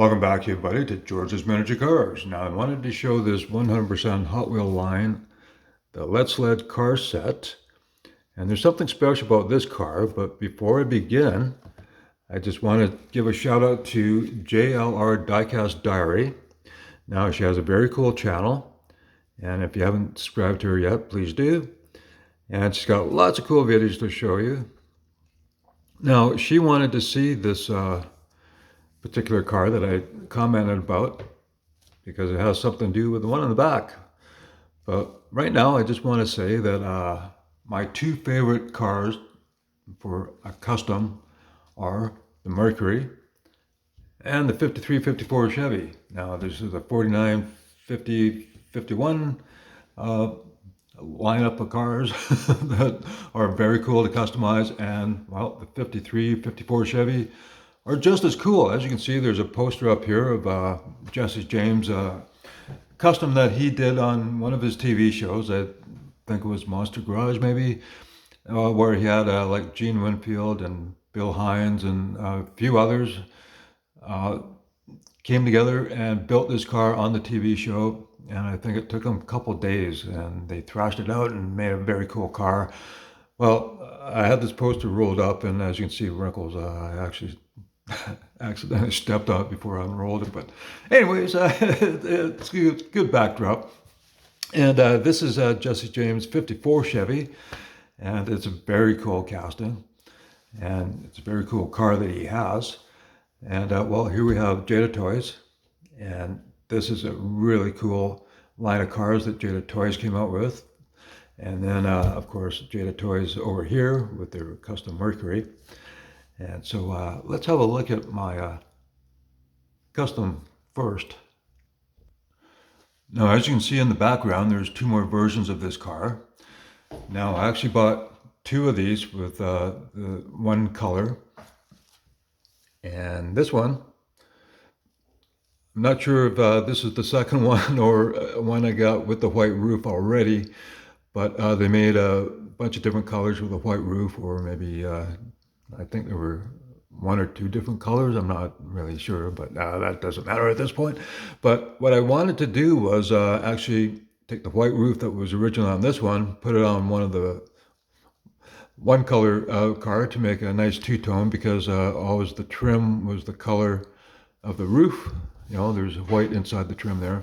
Welcome back, everybody, to George's Miniature Cars. Now, I wanted to show this 100% Hot Wheel line, the Sledz car set. And there's something special about this car, but before I begin, I just want to give a shout out to JLR Diecast Diary. Now, she has a very cool channel, and if you haven't subscribed to her yet, please do. And she's got lots of cool videos to show you. Now, she wanted to see this particular car that I commented about because it has something to do with the one in the back. But right now, I just want to say that my two favorite cars for a custom are the Mercury and the 5354 Chevy. Now, this is a 49, 50, 51 lineup of cars that are very cool to customize, and well, the 53, 54 Chevy are just as cool. As you can see, there's a poster up here of Jesse James' custom that he did on one of his TV shows. I think it was Monster Garage, maybe, where he had like Gene Winfield and Bill Hines and a few others came together and built this car on the TV show. And I think it took them a couple days, and they thrashed it out and made a very cool car. Well, I had this poster rolled up, and as you can see, wrinkles. I actually accidentally stepped on it before I unrolled it. But anyways, it's a good backdrop. And this is Jesse James' 54 Chevy, and it's a very cool casting. And it's a very cool car that he has. And well, here we have Jada Toys. And this is a really cool line of cars that Jada Toys came out with. And then, of course, Jada Toys over here with their custom Mercury. And so let's have a look at my custom first. Now, as you can see in the background, there's two more versions of this car. Now, I actually bought two of these with the one color. And this one, I'm not sure if this is the second one or one I got with the white roof already, but they made a bunch of different colors with a white roof, or maybe I think there were one or two different colors. I'm not really sure, but that doesn't matter at this point. But what I wanted to do was actually take the white roof that was originally on this one, put it on one of the one color car to make a nice two-tone, because always the trim was the color of the roof. You know, there's white inside the trim there.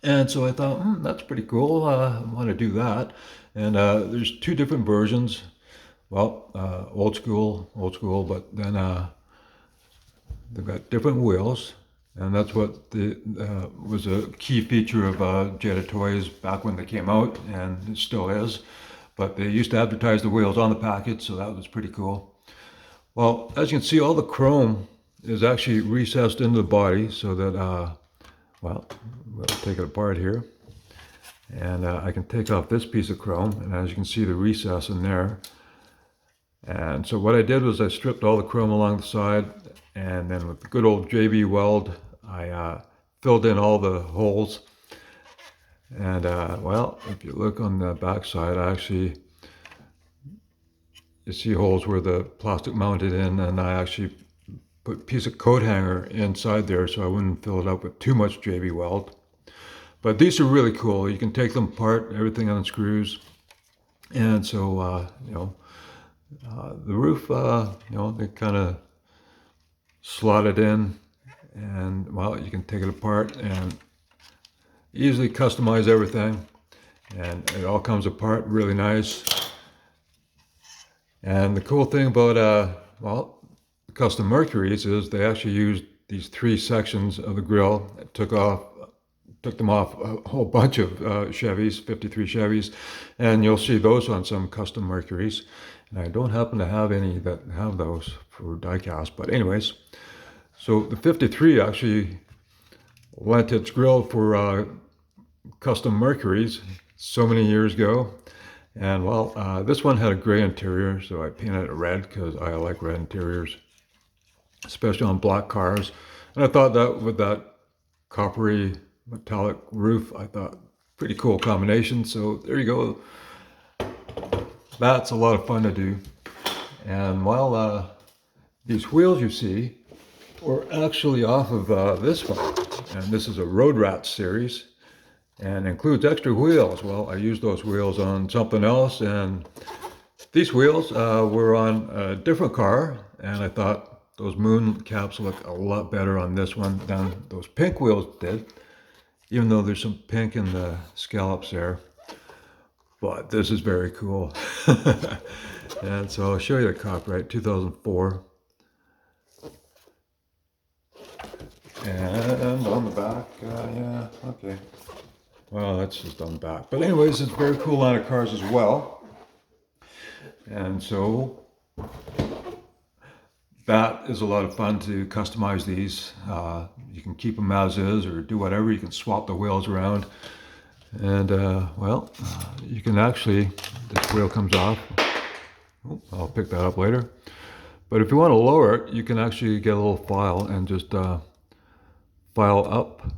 And so I thought, that's pretty cool. I want to do that. And there's two different versions. Well, old school, but then they've got different wheels, and that's what was a key feature of Jada Toys back when they came out, and it still is. But they used to advertise the wheels on the package, so that was pretty cool. Well, as you can see, all the chrome is actually recessed into the body, so that, well, we'll take it apart here. And I can take off this piece of chrome, and as you can see, the recess in there. And so what I did was I stripped all the chrome along the side, and then with the good old JB Weld, I filled in all the holes. And well, if you look on the back side, you see holes where the plastic mounted in, and I actually put a piece of coat hanger inside there so I wouldn't fill it up with too much JB Weld. But these are really cool. You can take them apart, everything unscrews. And so, you know, the roof, you know, they kind of slot it in, and well, you can take it apart and easily customize everything, and it all comes apart really nice. And the cool thing about well, the custom Mercuries is they actually used these three sections of the grill. It took them off a whole bunch of Chevys, 53 Chevys, and you'll see those on some custom Mercuries. And I don't happen to have any that have those for diecast, but anyways, so the 53 actually lent its grill for custom Mercuries so many years ago. And well, this one had a gray interior, so I painted it red because I like red interiors, especially on black cars. And I thought that with that coppery metallic roof, I thought pretty cool combination. So there you go. That's a lot of fun to do. And while these wheels you see we're actually off of this one, and this is a Road Rat series, and includes extra wheels. Well, I used those wheels on something else, and these wheels were on a different car, and I thought those moon caps look a lot better on this one than those pink wheels did, even though there's some pink in the scallops there. But this is very cool. And so I'll show you the copyright, 2004. And on the back, yeah, okay. Well, that's just on the back. But anyways, it's a very cool line of cars as well. And so that is a lot of fun to customize these. You can keep them as is or do whatever. You can swap the wheels around. And well, you can actually, this wheel comes off. Oh, I'll pick that up later. But if you want to lower it, you can actually get a little file and just file up,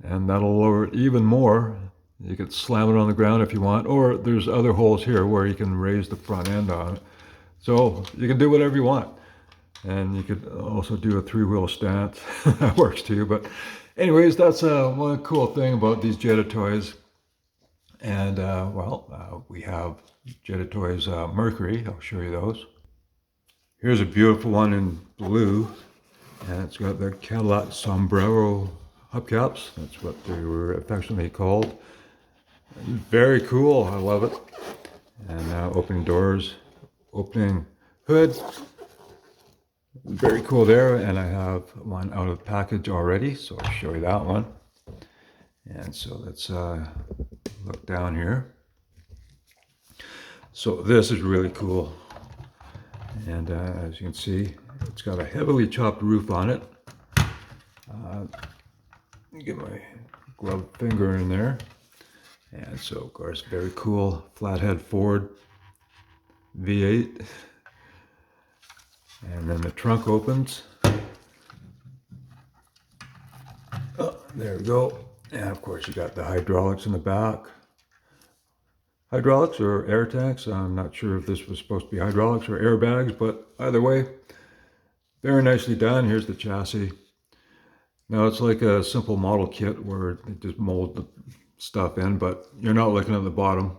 and that'll lower it even more. You could slam it on the ground if you want, or there's other holes here where you can raise the front end on it. So you can do whatever you want. And you could also do a three-wheel stance. That works too. But anyways, that's one cool thing about these Jetta toys. And well, we have Jetta toys Mercury. I'll show you those. Here's a beautiful one in blue, and it's got the Cadillac Sombrero hubcaps. That's what they were affectionately called. Very cool. I love it. And now opening doors, opening hood. Very cool there. And I have one out of the package already, so I'll show you that one. And so let's look down here. So this is really cool. And as you can see, it's got a heavily chopped roof on it. Get my gloved finger in there. And so, of course, very cool flathead Ford V8. And then the trunk opens. Oh, there we go. And of course, you got the hydraulics in the back. Hydraulics or air tanks. I'm not sure if this was supposed to be hydraulics or airbags, but either way, very nicely done. Here's the chassis. Now it's like a simple model kit where they just mold the stuff in, but you're not looking at the bottom.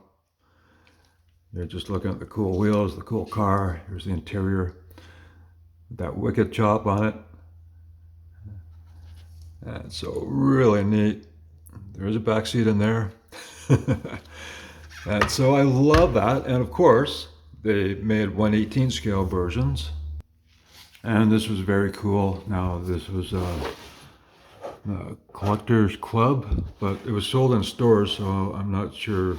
You're just looking at the cool wheels, the cool car. Here's the interior. That wicked chop on it. And so really neat. There's a back seat in there. And so I love that. And of course, they made 1/18 scale versions. And this was very cool. Now, this was a collector's club, but it was sold in stores, so I'm not sure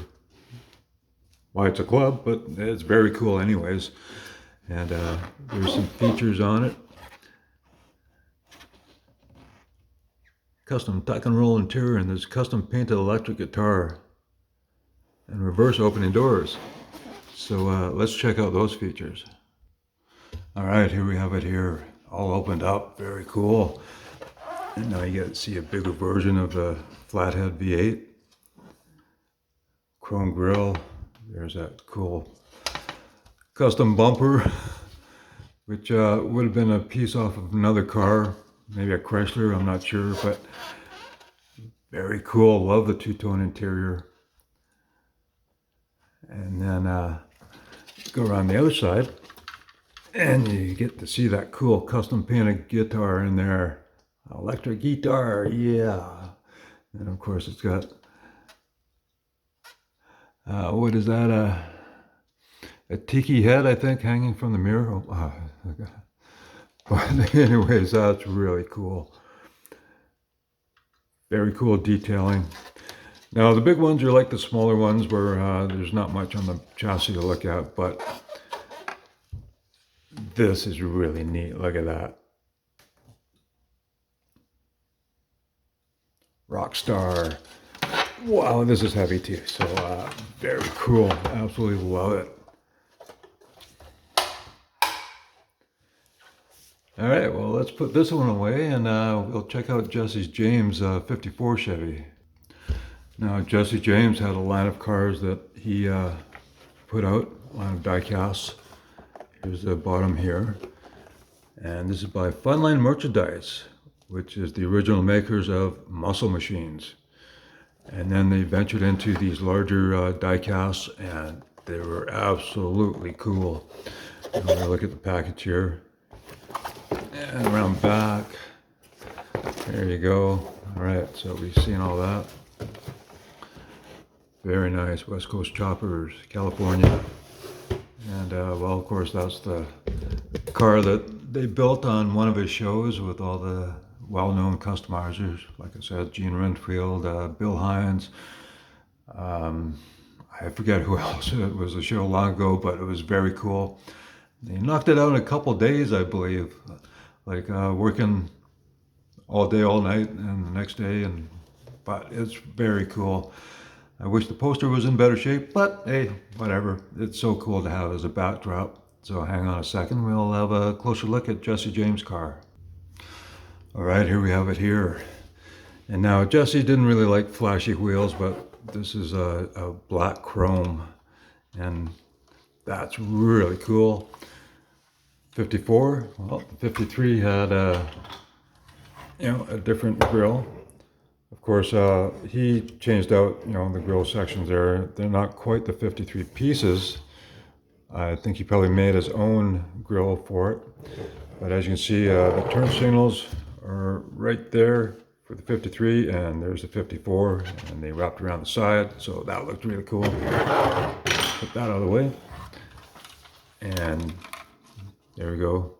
why it's a club, but it's very cool anyways. And there's some features on it. Custom tuck and roll interior, and there's custom painted electric guitar and reverse opening doors. So let's check out those features. All right, here we have it here, all opened up, very cool. And now you get to see a bigger version of the flathead V8. Chrome grille, there's that cool custom bumper, which would have been a piece off of another car, maybe a Chrysler, I'm not sure, but very cool. Love the two-tone interior. And then go around the other side, and you get to see that cool custom painted guitar in there. Electric guitar, yeah. And of course it's got, what is that, a tiki head, I think, hanging from the mirror. Oh, but anyways, that's really cool. Very cool detailing. Now the big ones are like the smaller ones where there's not much on the chassis to look at, but this is really neat. Look at that. Rockstar. Wow, this is heavy too. So very cool. Absolutely love it. All right, well, let's put this one away, and we'll check out Jesse James' 54 Chevy. Now, Jesse James had a line of cars that he put out, a line of die-casts. Here's the bottom here. And this is by Funline Merchandise, which is the original makers of muscle machines. And then they ventured into these larger die casts, and they were absolutely cool. I'm going to look at the package here. And around back. There you go. All right, so we've seen all that. Very nice. West Coast Choppers, California. And well, of course, that's the car that they built on one of his shows with all the well-known customizers. Like I said, Gene Renfield, Bill Hines. I forget who else. It was a show long ago, but it was very cool. They knocked it out in a couple days, I believe. Like working all day, all night, and the next day. But it's very cool. I wish the poster was in better shape, but hey, whatever. It's so cool to have as a backdrop. So hang on a second, we'll have a closer look at Jesse James' car. All right, here we have it here. And now Jesse didn't really like flashy wheels, but this is a black chrome, and that's really cool. 54, well, the 53 had a different grill. Of course, he changed out, the grill sections there. They're not quite the 53 pieces. I think he probably made his own grill for it. But as you can see, the turn signals are right there for the 53, and there's the 54, and they wrapped around the side, so that looked really cool. Put that out of the way. And there we go.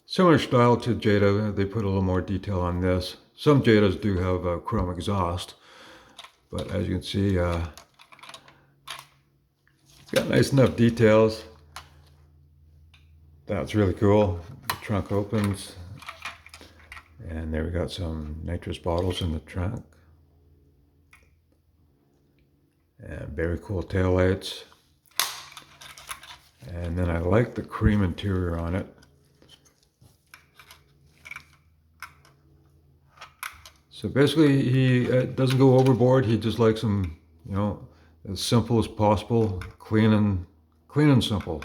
Similar style to Jada, they put a little more detail on this. Some Jadas do have a chrome exhaust, but as you can see, it's got nice enough details. That's really cool. The trunk opens, and there we got some nitrous bottles in the trunk. And very cool taillights. And then I like the cream interior on it. So basically, he doesn't go overboard. He just likes them, as simple as possible, clean and simple.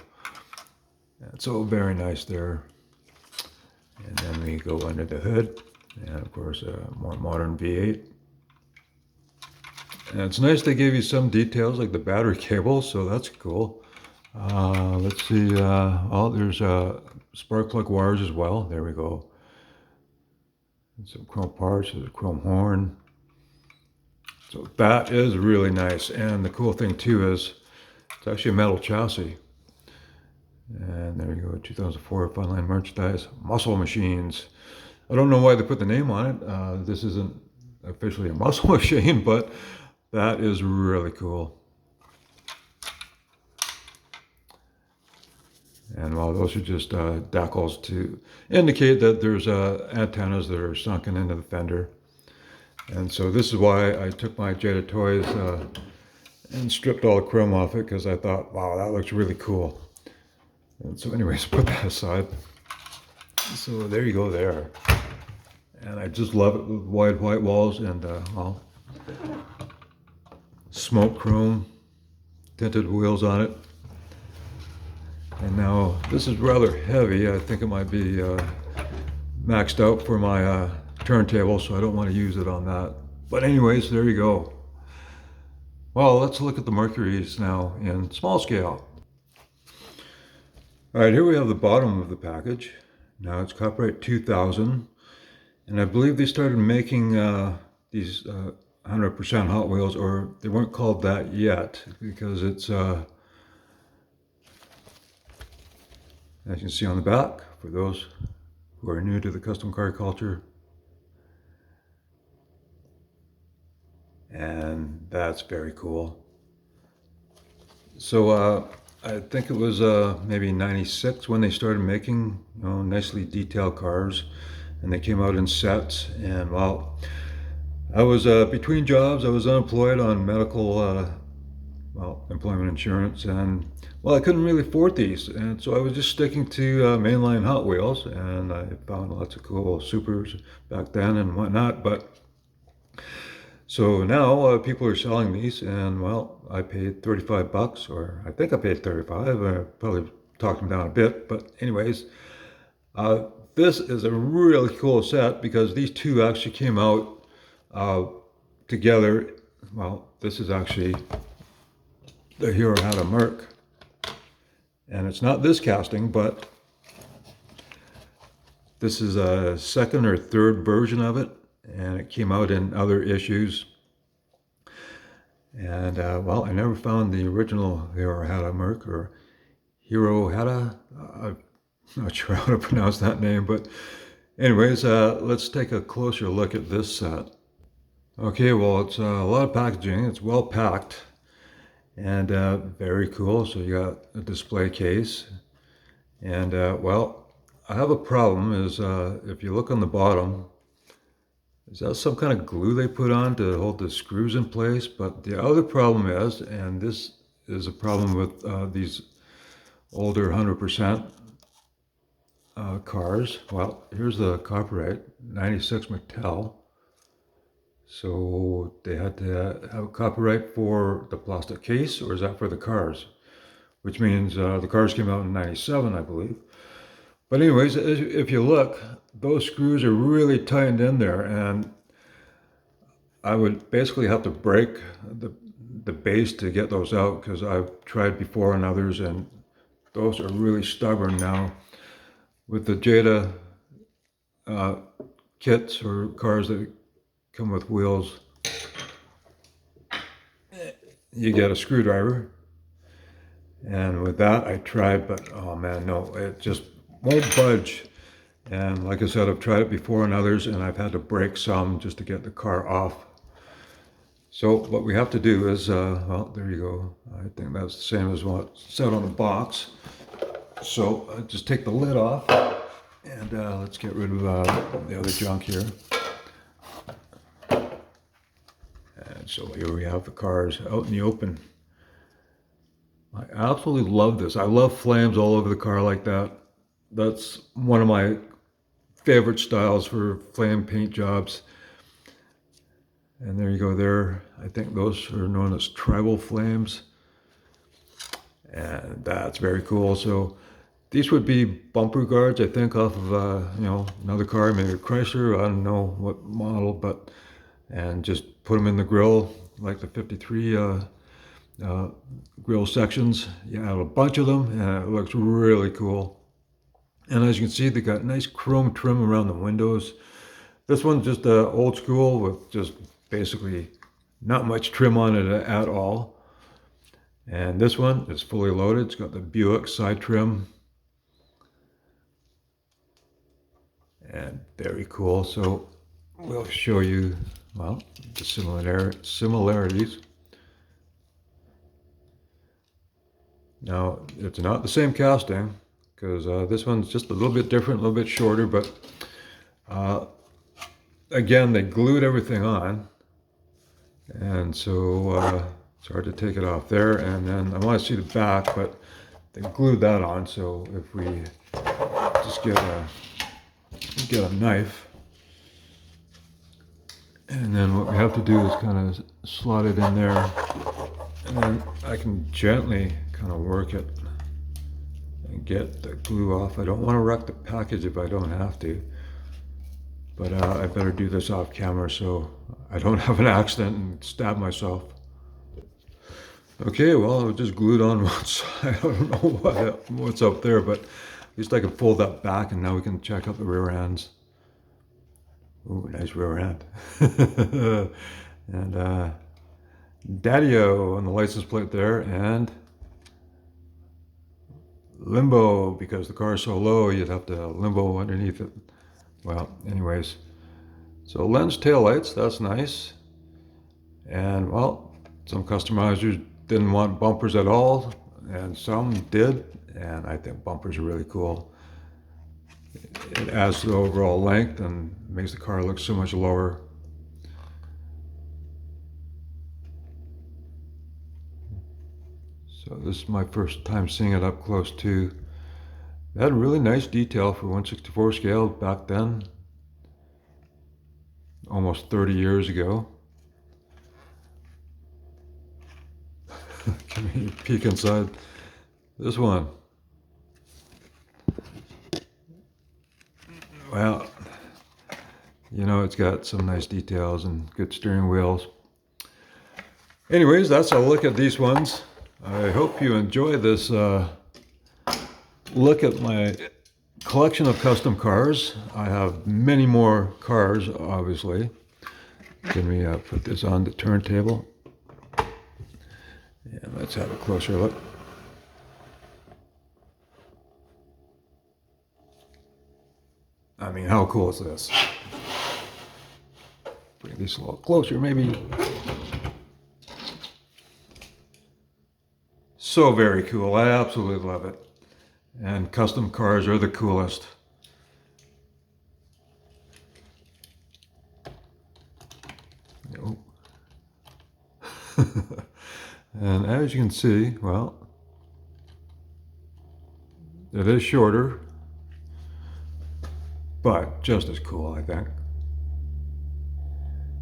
And so very nice there. And then we go under the hood, and of course, a more modern V8. And it's nice they gave you some details like the battery cable, so that's cool. Let's see. There's spark plug wires as well. There we go. Some chrome parts, there's a chrome horn. So that is really nice. And the cool thing too is it's actually a metal chassis. And there you go, 2004 Funline Merchandise, muscle machines. I don't know why they put the name on it. This isn't officially a muscle machine, but that is really cool. And well, those are just decals to indicate that there's antennas that are sunken into the fender. And so this is why I took my Jada Toys and stripped all the chrome off it, because I thought, wow, that looks really cool. And so anyways, put that aside. So there you go there. And I just love it with wide white walls and smoke chrome tinted wheels on it. And now this is rather heavy. I think it might be maxed out for my turntable, so I don't want to use it on that. But anyways, there you go. Well, let's look at the Mercuries now in small scale. All right, here we have the bottom of the package. Now it's copyright 2000, and I believe they started making these 100% Hot Wheels, or they weren't called that yet, because it's as you can see on the back, for those who are new to the custom car culture. And that's very cool. So I think it was maybe 96 when they started making nicely detailed cars, and they came out in sets. And well, I was between jobs. I was unemployed on medical employment insurance, and well, I couldn't really afford these, and so I was just sticking to mainline Hot Wheels, and I found lots of cool supers back then and whatnot. But so now people are selling these, and well, I paid 35 bucks, or I think I paid 35. I probably talked them down a bit, but anyways, this is a really cool set because these two actually came out together. Well, this is actually the Hero had a Merc. And it's not this casting, but this is a second or third version of it. And it came out in other issues. And well, I never found the original Hero had a Merc or Hero had a, I'm not sure how to pronounce that name, but anyways, let's take a closer look at this set. Okay, well, it's a lot of packaging. It's well packed and very cool. So you got a display case. And well, I have a problem is if you look on the bottom, is that some kind of glue they put on to hold the screws in place? But the other problem is, and this is a problem with these older 100% cars. Well, here's the copyright, 96 Mattel. So they had to have a copyright for the plastic case, or is that for the cars? Which means the cars came out in 97, I believe. But anyways, if you look, those screws are really tightened in there, and I would basically have to break the base to get those out because I've tried before on others, and those are really stubborn now. With the Jada kits or cars that come with wheels, you get a screwdriver. And with that, I tried, but oh man, no, it just won't budge. And like I said, I've tried it before on others, and I've had to break some just to get the car off. So what we have to do is, well, there you go. I think that's the same as what's said on the box. So just take the lid off, and let's get rid of the other junk here. And so here we have the cars out in the open. I absolutely love this. I love flames all over the car like that. That's one of my favorite styles for flame paint jobs. And there you go there. I think those are known as tribal flames. And that's very cool. So these would be bumper guards, I think, off of, you know, another car, maybe a Chrysler, I don't know what model, but, and just put them in the grill, like the 53 grill sections. You have a bunch of them, and it looks really cool. And as you can see, they got nice chrome trim around the windows. This one's just old school with just basically not much trim on it at all. And this one is fully loaded. It's got the Buick side trim. And very cool. So we'll show you, well, the similarities. Now, it's not the same casting, because this one's just a little bit different, a little bit shorter, but again, they glued everything on, and so it's hard to take it off there. And then I want to see the back, but they glued that on. So if we just get a knife, and then what we have to do is kind of slot it in there, and then I can gently kind of work it and get the glue off. I don't want to wreck the package if I don't have to, but I better do this off camera so I don't have an accident and stab myself. Okay, well, I just glued on one side. I don't know what's up there, but at least I can fold that back, and now we can check out the rear ends. Ooh, nice rear end. And Daddy-O on the license plate there, and limbo, because the car is so low, you'd have to limbo underneath it. Well, anyways, so lens taillights, that's nice. And well, some customizers didn't want bumpers at all, and some did, and I think bumpers are really cool. It adds to the overall length and makes the car look so much lower. So this is my first time seeing it up close too. They had a really nice detail for 1/64 scale back then, almost 30 years ago. Give me a peek inside this one. Well, you know, it's got some nice details and good steering wheels. Anyways, that's a look at these ones. I hope you enjoy this look at my collection of custom cars. I have many more cars, obviously. Let me put this on the turntable. And let's have a closer look. I mean, how cool is this? Bring this a little closer, maybe. So very cool. I absolutely love it. And custom cars are the coolest. Oh. And as you can see, well, it is shorter, but just as cool, I think.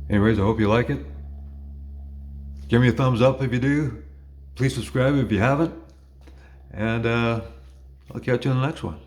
Anyways, I hope you like it. Give me a thumbs up if you do. Please subscribe if you haven't. And I'll catch you in the next one.